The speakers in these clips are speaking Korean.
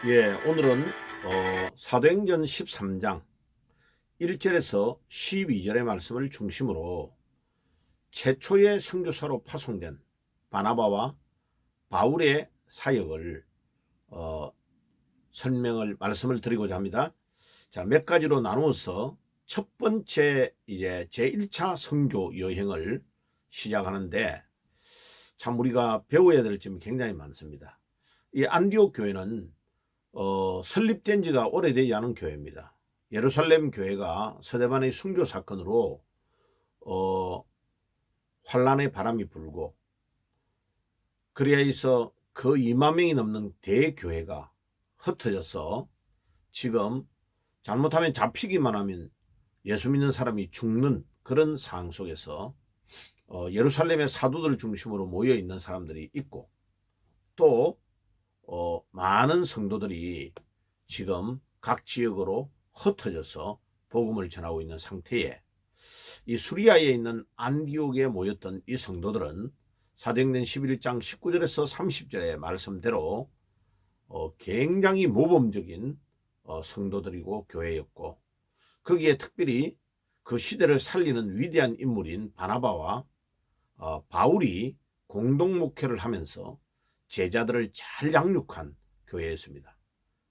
예, 오늘은 사도행전 13장 1절에서 12절의 말씀을 중심으로 최초의 선교사로 파송된 바나바와 바울의 사역을 말씀을 드리고자 합니다. 자, 몇 가지로 나누어서 첫 번째 이제 제1차 선교 여행을 시작하는데 참 우리가 배워야 될 점이 굉장히 많습니다. 이 안디옥 교회는 설립된 지가 오래되지 않은 교회입니다. 예루살렘 교회가 서대반의 순교 사건으로 환란의 바람이 불고 그래야 해서 그 2만 명이 넘는 대교회가 흩어져서 지금 잘못하면 잡히기만 하면 예수 믿는 사람이 죽는 그런 상황 속에서 예루살렘의 사도들 중심으로 모여 있는 사람들이 있고 또 많은 성도들이 지금 각 지역으로 흩어져서 복음을 전하고 있는 상태에 이 수리아에 있는 안디옥에 모였던 이 성도들은 사도행전 11장 19절에서 30절의 말씀대로 굉장히 모범적인 성도들이고 교회였고 거기에 특별히 그 시대를 살리는 위대한 인물인 바나바와 바울이 공동 목회를 하면서 제자들을 잘 양육한 교회였습니다.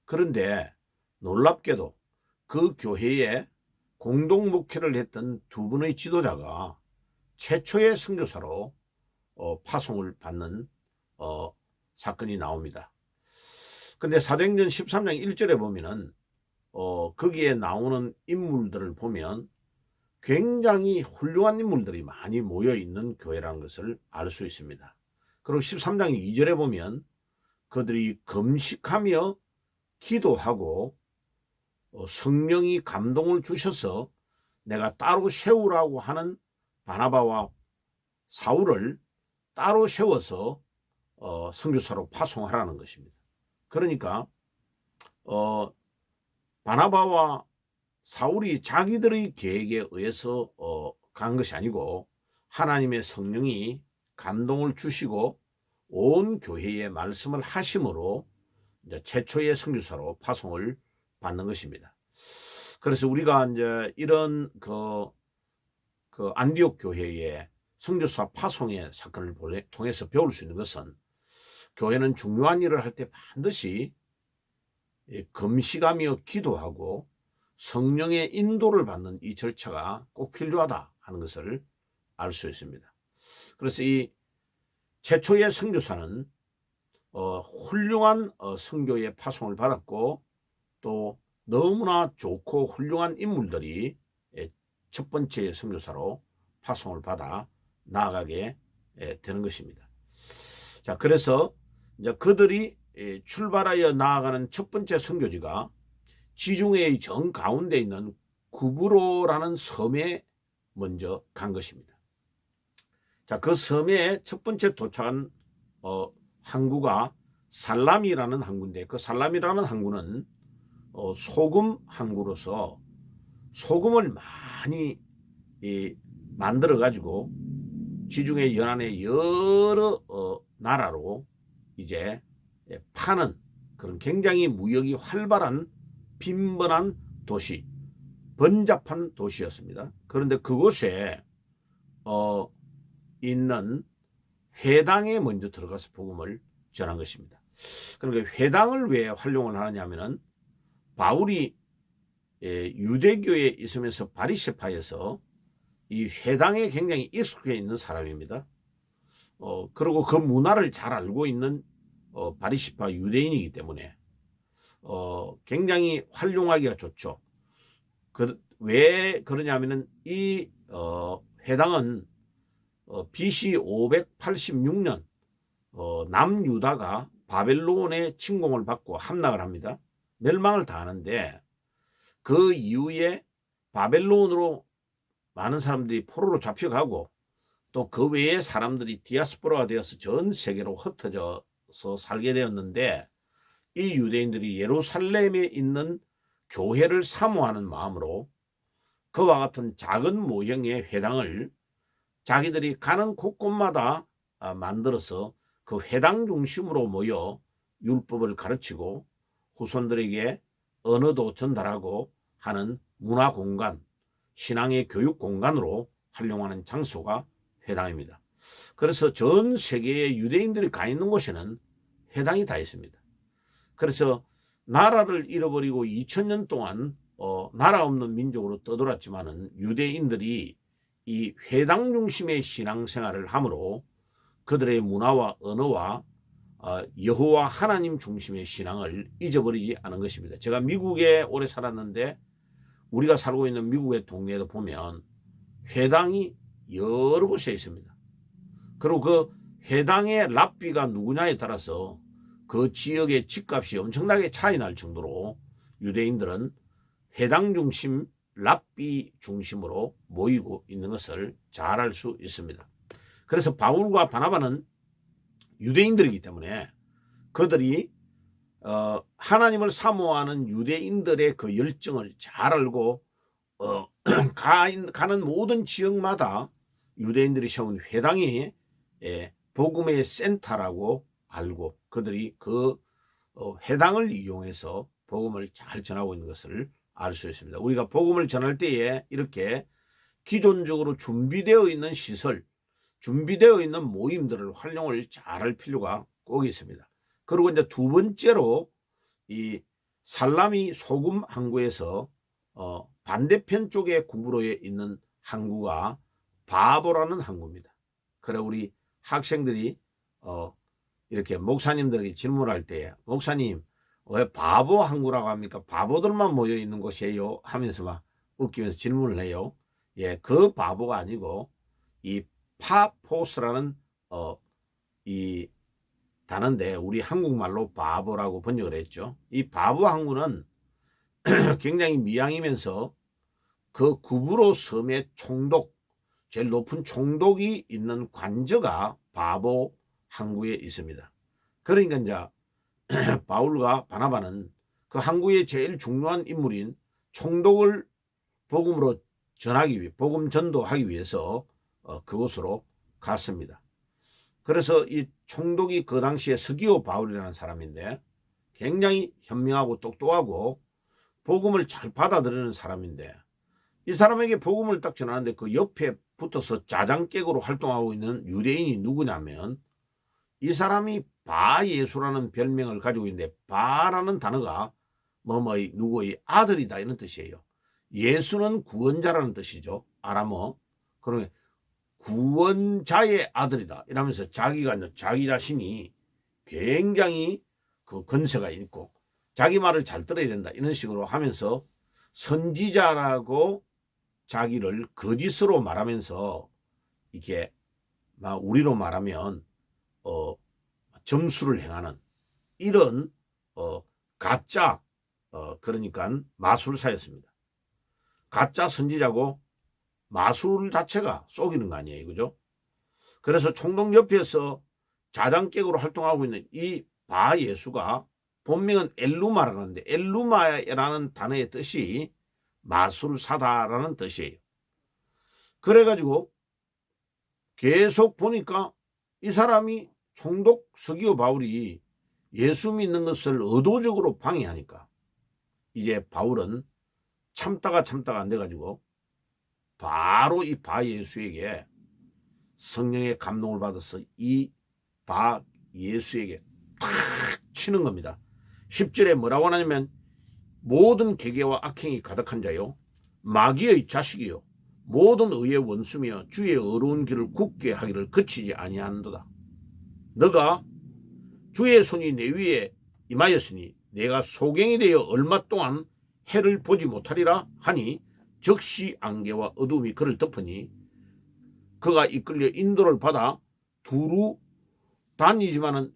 그런데 놀랍게도 그 교회에 공동 목회를 했던 두 분의 지도자가 최초의 선교사로 파송을 받는 사건이 나옵니다. 근데 사도행전 13장 1절에 보면은 거기에 나오는 인물들을 보면 굉장히 훌륭한 인물들이 많이 모여 있는 교회라는 것을 알 수 있습니다. 그리고 13장 2절에 보면 그들이 금식하며 기도하고 성령이 감동을 주셔서 내가 따로 세우라고 하는 바나바와 사울을 따로 세워서 선교사로 파송하라는 것입니다. 그러니까 바나바와 사울이 자기들의 계획에 의해서 간 것이 아니고 하나님의 성령이 감동을 주시고 온 교회에 말씀을 하심으로 이제 최초의 선교사로 파송을 받는 것입니다. 그래서 우리가 이제 이런 그 안디옥 교회의 선교사 파송의 사건을 통해서 배울 수 있는 것은 교회는 중요한 일을 할 때 반드시 금식하며 기도하고 성령의 인도를 받는 이 절차가 꼭 필요하다 하는 것을 알 수 있습니다. 그래서 이 최초의 선교사는 훌륭한 선교의 파송을 받았고 또 너무나 좋고 훌륭한 인물들이 첫 번째 선교사로 파송을 받아 나아가게 되는 것입니다. 자, 그래서 이제 그들이 출발하여 나아가는 첫 번째 선교지가 지중해의 정 가운데 있는 구브로라는 섬에 먼저 간 것입니다. 자, 그 섬에 첫 번째 도착한 항구가 살라미라는 항구인데 그 살라미라는 항구는 소금 항구로서 소금을 많이 만들어 가지고 지중해 연안의 여러 나라로 이제 파는 그런 굉장히 무역이 활발한 빈번한 도시, 번잡한 도시였습니다. 그런데 그곳에 있는 회당에 먼저 들어가서 복음을 전한 것입니다. 그러니까 회당을 왜 활용을 하느냐 하면은 바울이 유대교에 있으면서 바리새파에서 이 회당에 굉장히 익숙해 있는 사람입니다. 그리고 그 문화를 잘 알고 있는 바리새파 유대인이기 때문에 굉장히 활용하기가 좋죠. 왜 그러냐면은 이 회당은 BC 586년 남유다가 바벨론의 침공을 받고 함락을 합니다. 멸망을 당하는데 그 이후에 바벨론으로 많은 사람들이 포로로 잡혀가고 또 그 외에 사람들이 디아스포라가 되어서 전 세계로 흩어져서 살게 되었는데 이 유대인들이 예루살렘에 있는 교회를 사모하는 마음으로 그와 같은 작은 모형의 회당을 자기들이 가는 곳곳마다 만들어서 그 회당 중심으로 모여 율법을 가르치고 후손들에게 언어도 전달하고 하는 문화 공간, 신앙의 교육 공간으로 활용하는 장소가 회당입니다. 그래서 전 세계의 유대인들이 가 있는 곳에는 회당이 다 있습니다. 그래서 나라를 잃어버리고 2000년 동안 나라 없는 민족으로 떠돌았지만은 유대인들이 이 회당 중심의 신앙생활을 함으로 그들의 문화와 언어와 여호와 하나님 중심의 신앙을 잊어버리지 않은 것입니다. 제가 미국에 오래 살았는데 우리가 살고 있는 미국의 동네에도 보면 회당이 여러 곳에 있습니다. 그리고 그 회당의 랍비가 누구냐에 따라서 그 지역의 집값이 엄청나게 차이 날 정도로 유대인들은 회당 중심, 랍비 중심으로 모이고 있는 것을 잘 알 수 있습니다. 그래서 바울과 바나바는 유대인들이기 때문에 그들이 하나님을 사모하는 유대인들의 그 열정을 잘 알고 가는 모든 지역마다 유대인들이 세운 회당이 복음의 센터라고 알고 그들이 그 회당을 이용해서 복음을 잘 전하고 있는 것을 알 수 있습니다. 우리가 복음을 전할 때에 이렇게 기존적으로 준비되어 있는 시설, 준비되어 있는 모임들을 활용을 잘할 필요가 꼭 있습니다. 그리고 이제 두 번째로 이 살라미 소금 항구에서 반대편 쪽에 구부러에 있는 항구가 바보라는 항구입니다. 그래 우리 학생들이 이렇게 목사님들에게 질문할 때 목사님 왜 바보 항구라고 합니까? 바보들만 모여 있는 곳이에요 하면서 막 웃기면서 질문을 해요. 예, 그 바보가 아니고 이 파포스라는 이 단어인데 우리 한국말로 바보라고 번역을 했죠. 이 바보 항구는 굉장히 미양이면서 그 구브로 섬의 총독, 제일 높은 총독이 있는 관저가 바보 항구에 있습니다. 그러니까 이제 바울과 바나바는 그 항구의 제일 중요한 인물인 총독을 복음으로 전하기 위해 복음 전도하기 위해서 그곳으로 갔습니다. 그래서 이 총독이 그 당시에 스기오 바울이라는 사람인데 굉장히 현명하고 똑똑하고 복음을 잘 받아들이는 사람인데 이 사람에게 복음을 딱 전하는데 그 옆에 붙어서 자장객으로 활동하고 있는 유대인이 누구냐면 이 사람이 바예수라는 별명을 가지고 있는데 바라는 단어가 뭐뭐의 누구의 아들이다 이런 뜻이에요. 예수는 구원자라는 뜻이죠. 아람어. 그러면 구원자의 아들이다 이러면서 자기가 자기 자신이 굉장히 그 건세가 있고 자기 말을 잘 들어야 된다 이런 식으로 하면서 선지자라고 자기를 거짓으로 말하면서 이게 막 우리로 말하면 점수를 행하는 이런 가짜 그러니까 마술사였습니다. 가짜 선지자고 마술 자체가 속이는 거 아니에요, 그죠? 그래서 총독 옆에서 자장객으로 활동하고 있는 이 바예수가 본명은 엘루마라는데 엘루마라는 단어의 뜻이 마술사다라는 뜻이에요. 그래가지고 계속 보니까 이 사람이 총독 서기오 바울이 예수 믿는 것을 의도적으로 방해하니까 이제 바울은 참다가 안 돼가지고 바로 이 바예수에게 성령의 감동을 받아서 이 바예수에게 탁 치는 겁니다. 10절에 뭐라고 하냐면 모든 계계와 악행이 가득한 자요 마귀의 자식이요 모든 의의 원수며 주의 어려운 길을 굳게 하기를 그치지 아니하는도다. 너가 주의 손이 내 위에 임하였으니 내가 소경이 되어 얼마 동안 해를 보지 못하리라 하니 적시 안개와 어둠이 그를 덮으니 그가 이끌려 인도를 받아 두루 다니지만은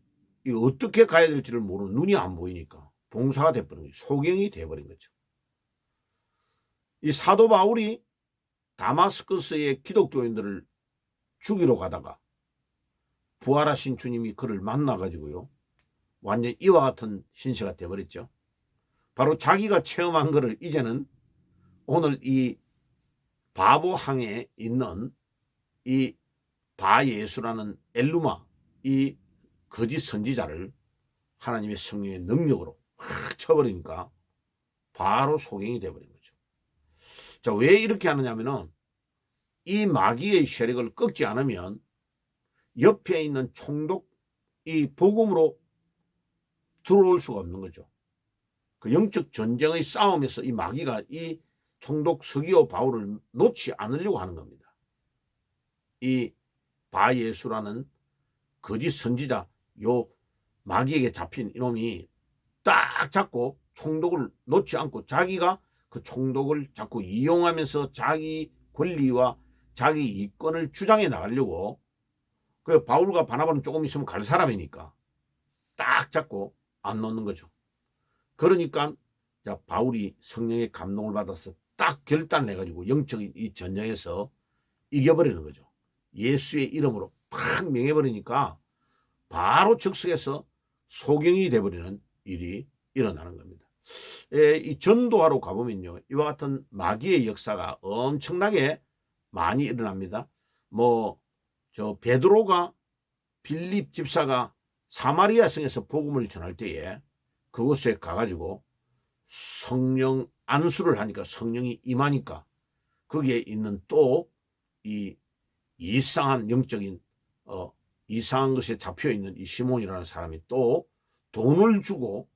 어떻게 가야 될지를 모르는 눈이 안 보이니까 봉사가 돼버린 거죠. 소경이 돼버린 거죠. 이 사도 바울이 다마스커스의 기독교인들을 죽이러 가다가 부활하신 주님이 그를 만나가지고요. 완전 이와 같은 신세가 돼버렸죠. 바로 자기가 체험한 것을 이제는 오늘 이 바보항에 있는 이 바예수라는 엘루마 이 거짓 선지자를 하나님의 성령의 능력으로 확 쳐버리니까 바로 소경이 돼버린 거죠. 자, 왜 이렇게 하느냐면은 이 마귀의 세력을 꺾지 않으면 옆에 있는 총독 이 복음으로 들어올 수가 없는 거죠. 그 영적 전쟁의 싸움에서 이 마귀가 이 총독 서기오 바울을 놓지 않으려고 하는 겁니다. 이 바예수라는 거짓 선지자, 요 마귀에게 잡힌 이놈이 딱 잡고 총독을 놓지 않고 자기가 그 총독을 자꾸 이용하면서 자기 권리와 자기 이권을 주장해 나가려고, 그 바울과 바나바는 조금 있으면 갈 사람이니까 딱 잡고 안 놓는 거죠. 그러니까 자, 바울이 성령의 감동을 받아서 딱 결단을 해가지고 영적인 이 전쟁에서 이겨버리는 거죠. 예수의 이름으로 팍 명해버리니까 바로 즉석에서 소경이 돼버리는 일이 일어나는 겁니다. 이 전도하러 가보면요, 이와 같은 마귀의 역사가 엄청나게 많이 일어납니다. 저 베드로가 빌립 집사가 사마리아 성에서 복음을 전할 때에 그곳에 가가지고 성령 안수를 하니까 성령이 임하니까 거기에 있는 또 이 이상한 영적인 이상한 것에 잡혀 있는 이 시몬이라는 사람이 또 돈을 주고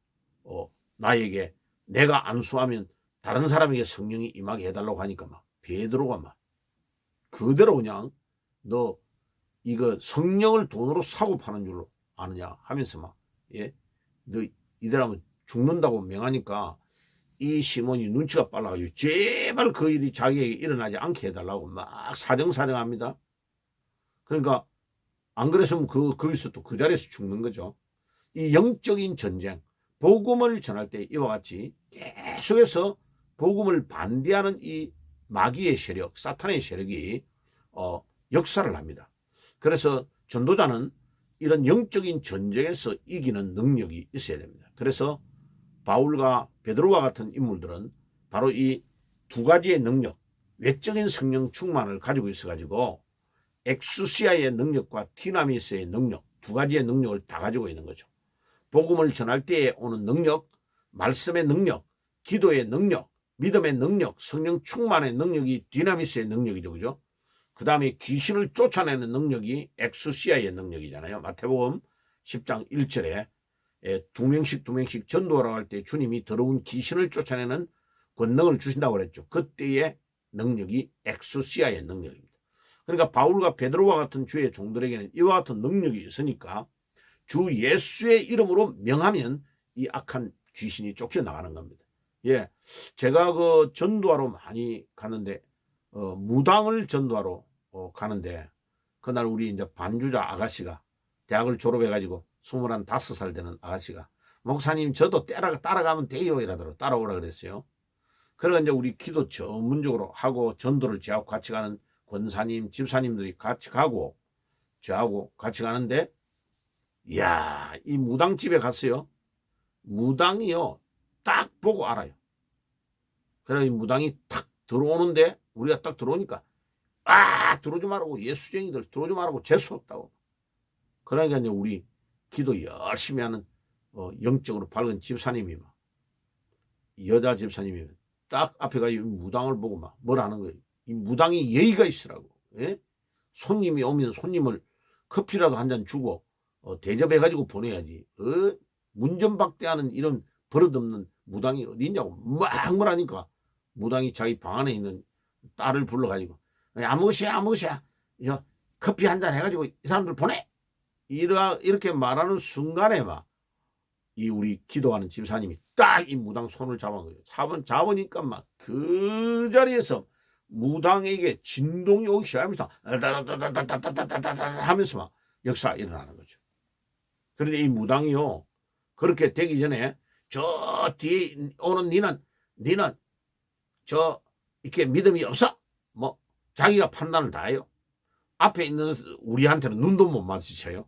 나에게 내가 안수하면 다른 사람에게 성령이 임하게 해달라고 하니까 막 베드로가 막 그대로 그냥 너 이거 성령을 돈으로 사고 파는 줄로 아느냐 하면서 막, 예, 너 이대로하면 죽는다고 명하니까 이 시몬이 눈치가 빨라가지고 제발 그 일이 자기에게 일어나지 않게 해달라고 막 사정사정합니다. 그러니까 안 그랬으면 거기서 또 그 자리에서 죽는 거죠. 이 영적인 전쟁, 복음을 전할 때 이와 같이 계속해서 복음을 반대하는 이 마귀의 세력, 사탄의 세력이 역사를 합니다. 그래서 전도자는 이런 영적인 전쟁에서 이기는 능력이 있어야 됩니다. 그래서 바울과 베드로와 같은 인물들은 바로 이 두 가지의 능력, 외적인 성령 충만을 가지고 있어가지고 엑수시아의 능력과 디나미스의 능력, 두 가지의 능력을 다 가지고 있는 거죠. 복음을 전할 때에 오는 능력, 말씀의 능력, 기도의 능력, 믿음의 능력, 성령 충만의 능력이 디나미스의 능력이죠. 그죠? 그 다음에 귀신을 쫓아내는 능력이 엑수시아의 능력이잖아요. 마태복음 10장 1절에 두 명씩 전도하러 갈 때 주님이 더러운 귀신을 쫓아내는 권능을 주신다고 그랬죠. 그때의 능력이 엑수시아의 능력입니다. 그러니까 바울과 베드로와 같은 주의 종들에게는 이와 같은 능력이 있으니까 주 예수의 이름으로 명하면 이 악한 귀신이 쫓겨나가는 겁니다. 예, 제가 그 전도하러 많이 가는데 무당을 전도하러 가는데 그날 우리 이제 반주자 아가씨가 대학을 졸업해가지고 25살 되는 아가씨가 목사님 저도 따라가면 돼요 이러더라고요. 따라오라 그랬어요. 그러니까 이제 우리 기도 전문적으로 하고 전도를 저하고 같이 가는 권사님, 집사님들이 같이 가고 저하고 같이 가는데, 이야, 이 무당집에 갔어요. 무당이요, 딱 보고 알아요. 그래서 이 무당이 탁 들어오는데 우리가 딱 들어오니까 들어오지 말라고, 예수쟁이들 들어오지 말라고, 재수 없다고. 그러니까 이제 우리 기도 열심히 하는 영적으로 밝은 집사님이 막, 여자 집사님이 딱 앞에 가 무당을 보고 막 뭘 하는 거예요. 이 무당이 예의가 있으라고. 예? 손님이 오면 손님을 커피라도 한 잔 주고 대접해가지고 보내야지. 문전박대하는 이런 버릇없는 무당이 어디 있냐고 막 뭐라니까 무당이 자기 방 안에 있는 딸을 불러가지고 아무것이야 커피 한 잔 해가지고 이 사람들 보내 이렇게 말하는 순간에 막 이 우리 기도하는 집사님이 딱 이 무당 손을 잡은 거예요. 잡으니까 막 그 자리에서 무당에게 진동이 오기 시작하면서 하면서 막 역사가 일어나는 거죠. 그런데 이 무당이요, 그렇게 되기 전에 저 뒤에 오는 니는 저 이렇게 믿음이 없어. 뭐 자기가 판단을 다 해요. 앞에 있는 우리한테는 눈도 못 마주쳐요.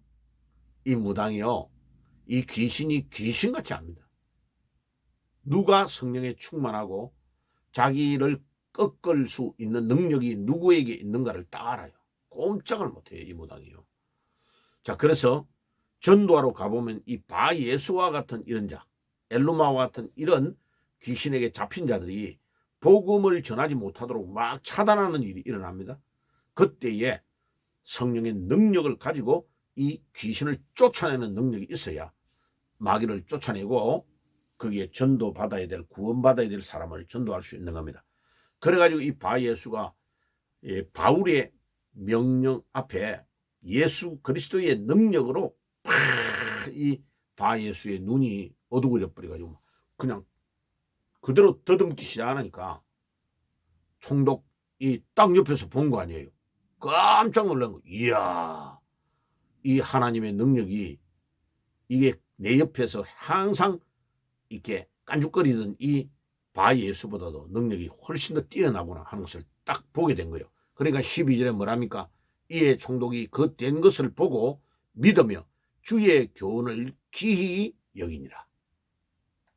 이 무당이요, 이 귀신이 귀신같이 합니다. 누가 성령에 충만하고 자기를 꺾을 수 있는 능력이 누구에게 있는가를 딱 알아요. 꼼짝을 못해요, 이 무당이요. 자, 그래서 전도하러 가보면 이 바예수와 같은 이런 자, 엘루마와 같은 이런 귀신에게 잡힌 자들이 복음을 전하지 못하도록 막 차단하는 일이 일어납니다. 그때에 성령의 능력을 가지고 이 귀신을 쫓아내는 능력이 있어야 마귀를 쫓아내고 거기에 전도받아야 될, 구원받아야 될 사람을 전도할 수 있는 겁니다. 그래가지고 이 바예수가 바울의 명령 앞에 예수 그리스도의 능력으로 이 바예수의 눈이 어두워져 버려가지고 그냥 그대로 더듬기 시작하니까 총독이 딱 옆에서 본 거 아니에요. 깜짝 놀란 거. 이야, 이 하나님의 능력이 이게 내 옆에서 항상 이렇게 깐죽거리던 이 바예수보다도 능력이 훨씬 더 뛰어나구나 하는 것을 딱 보게 된 거예요. 그러니까 12절에 뭐랍니까? 이에 총독이 그 된 것을 보고 믿으며 주의 교훈을 기히 여기니라.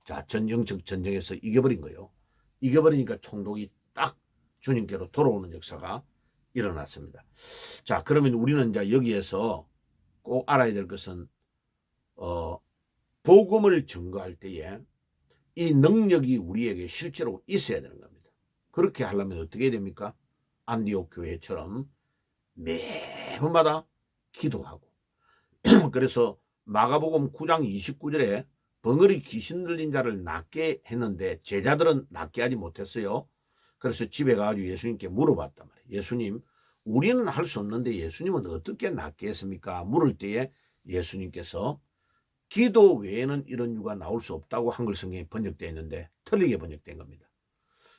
자, 영적 전쟁에서 이겨버린 거예요. 이겨버리니까 총독이 딱 주님께로 돌아오는 역사가 일어났습니다. 자, 그러면 우리는 이제 여기에서 꼭 알아야 될 것은 복음을 증거할 때에 이 능력이 우리에게 실제로 있어야 되는 겁니다. 그렇게 하려면 어떻게 해야 됩니까? 안디옥 교회처럼 매번마다 기도하고 그래서 마가복음 9장 29절에 벙어리 귀신 들린 자를 낫게 했는데 제자들은 낫게 하지 못했어요. 그래서 집에 가가지고 예수님께 물어봤단 말이에요. 예수님, 우리는 할 수 없는데 예수님은 어떻게 낫게 했습니까? 물을 때에 예수님께서 기도 외에는 이런 유가 나올 수 없다고 한글 성경에 번역되어 있는데 틀리게 번역된 겁니다.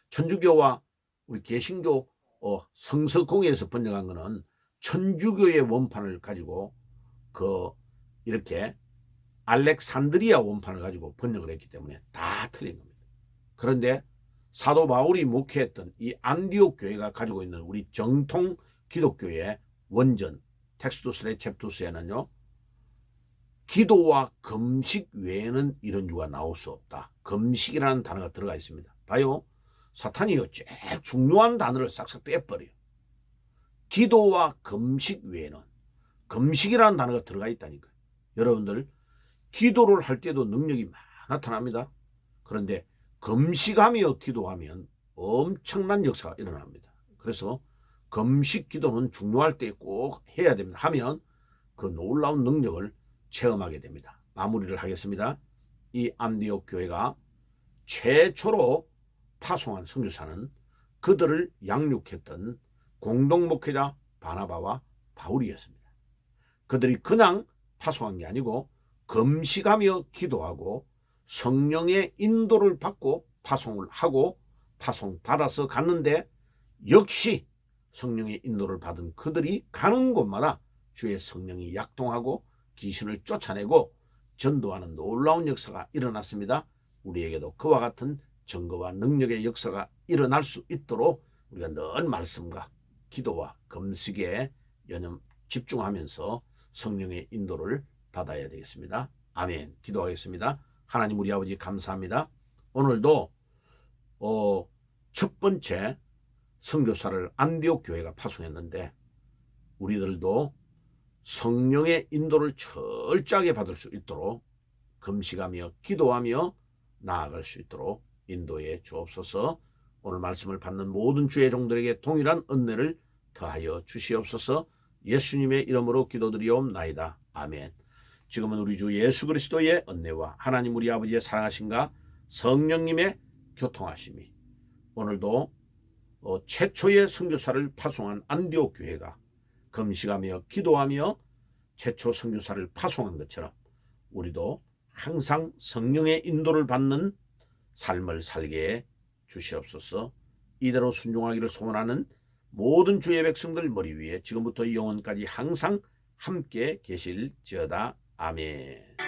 천주교와 우리 개신교 성서공예에서 번역한 거는 천주교의 원판을 가지고 이렇게 알렉산드리아 원판을 가지고 번역을 했기 때문에 다 틀린 겁니다. 그런데 사도 바울이 목회했던 이 안디옥 교회가 가지고 있는 우리 정통 기독교의 원전 텍스투스 레셉투스에는요, 기도와 금식 외에는 이런 유가 나올 수 없다. 금식이라는 단어가 들어가 있습니다. 봐요. 사탄이요, 제일 중요한 단어를 싹싹 빼버려요. 기도와 금식 외에는, 금식이라는 단어가 들어가 있다니까요. 여러분들 기도를 할 때도 능력이 나타납니다. 그런데 금식하며 기도하면 엄청난 역사가 일어납니다. 그래서 금식 기도는 중요할 때 꼭 해야 됩니다. 하면 그 놀라운 능력을 체험하게 됩니다. 마무리를 하겠습니다. 이 안디옥 교회가 최초로 파송한 선교사는 그들을 양육했던 공동목회자 바나바와 바울이었습니다. 그들이 그냥 파송한 게 아니고 금식하며 기도하고 성령의 인도를 받고 파송을 하고 파송받아서 갔는데 역시 성령의 인도를 받은 그들이 가는 곳마다 주의 성령이 약동하고 귀신을 쫓아내고 전도하는 놀라운 역사가 일어났습니다. 우리에게도 그와 같은 증거와 능력의 역사가 일어날 수 있도록 우리가 늘 말씀과 기도와 금식에 집중하면서 성령의 인도를 받아야 되겠습니다. 아멘. 기도하겠습니다. 하나님 우리 아버지 감사합니다. 오늘도 첫 번째 선교사를 안디옥 교회가 파송했는데 우리들도 성령의 인도를 철저하게 받을 수 있도록 금식하며 기도하며 나아갈 수 있도록 인도해 주옵소서. 오늘 말씀을 받는 모든 주의 종들에게 동일한 은혜를 더하여 주시옵소서. 예수님의 이름으로 기도드리옵나이다. 아멘. 지금은 우리 주 예수 그리스도의 은혜와 하나님 우리 아버지의 사랑하심과 성령님의 교통하심이 오늘도 최초의 선교사를 파송한 안디옥 교회가 금식하며 기도하며 최초 선교사를 파송한 것처럼 우리도 항상 성령의 인도를 받는 삶을 살게 해 주시옵소서. 이대로 순종하기를 소원하는 모든 주의 백성들 머리 위에 지금부터 영원까지 항상 함께 계실지어다. 아멘.